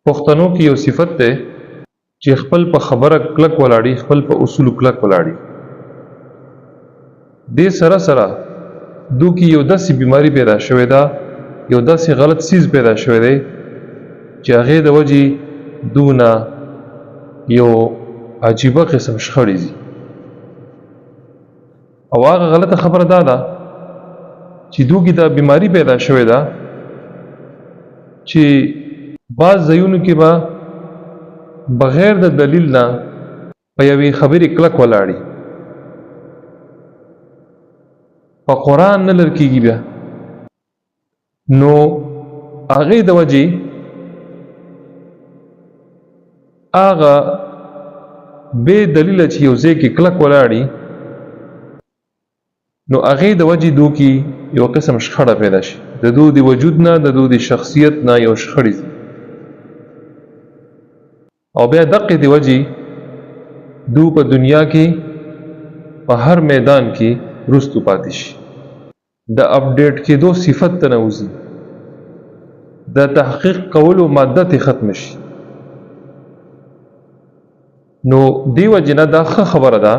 پښتنو کې یو صفت ده چې خپل په خبره کلک ولاړی، خپل په اصول کلک ولاړی. دې سره سره دو کې یو داسې بیماری پیدا شوې ده، یو داسې غلط سیز پیدا شوی دی چې هغې د وجې دونه یو عجیبه قسم شخړې دي. او هغه غلطه خبره دا ده چې دو کې دا بیماری پیدا شوې ده چې بعض ځایونو کې به بغیر د دلیل نه په یوې خبرې کلک ولاړي، په قرآن نه لر کېږي بیا. نو هغې د وجې هغه بې دلیله چې یو ځای کې کلک ولاړي، نو هغې د وجې دو کې یو قسم شخړه پیدا شي، د دو د وجود نه، د دو د شخصیت نه یو شخړې دي. او بیا دقې د وجې دو په دنیا کې په هر میدان کې رستو پاتې شي، د اپډیټ کېدو صفت ته نه وځي، د تحقیق کولو ماده ته ختم شي. نو دی وجې نه دا ښه خبره ده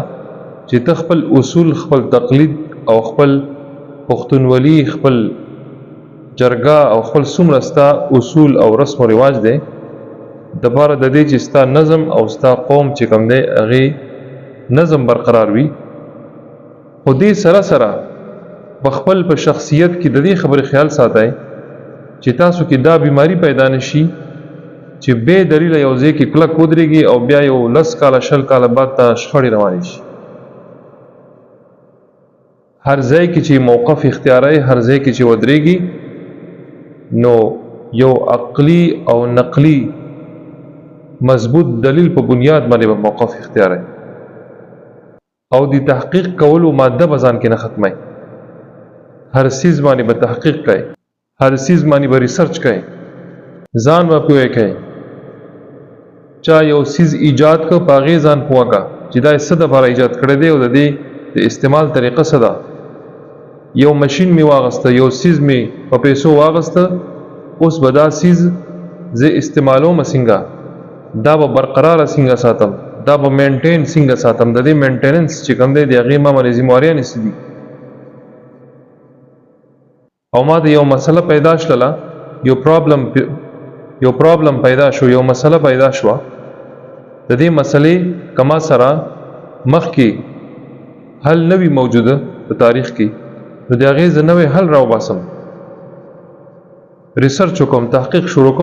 چې ته خپل اصول، خپل تقلید او خپل پښتونولي، خپل جرګه او خپل څومره ستا اصول او رسم و رواج دی د پاره د دې چې ستا نظم او ستا قوم چې کوم دی هغې نظم برقرار وي. خو دې سره سره په خپل په شخصیت کې د دې خبرې خیال ساتئ چې تاسو کې دا بیماری پیدا نشي چې بې دلیله یو ځای کې کلک ودرېږي او بیا یو 10 کاله 20 کاله بعد ته شخړې روانې شي. هر ځای کې چې موقف اختیاري، هر ځای کې چې ودرېږي، نو یو عقلی او نقلی مضبوط دلیل په بنیاد باندې به موقف اختیاري او د تحقیق کولو ماده به ځان کې نه ختمي. هر سیز باندې به تحقیق کوي، هر سیز باندې به ریسرچ کوي، ځان به پوهه کوي. چا یو سیز ایجاد کو، په هغې ځان پوهه کا چې دا څه دپاره ایجاد کړی دی او د دې د استعمال طریقه څه ده. یو مشین می واغسته، یو سیز می په پیسو واغسته، اوس به دا سیز زه استعمالوم څنګه، دا به برقراره څنګه ساتم، دا به مینټین څنګه ساتم، د دې مینټیننس چې کوم دی د هغې ما باندې ذمهواریانې څه دي. او ما د یو مسله پیدا شله، یو پرابلم پیدا شو، یو مسله پیدا شوه، د دې مسلې کما سره مخکې حل نه وي موجوده په تاریخ کې، نو د هغې زه نوی حل راوباسم، ریسرچ وکړم، تحقیق شروع کوم.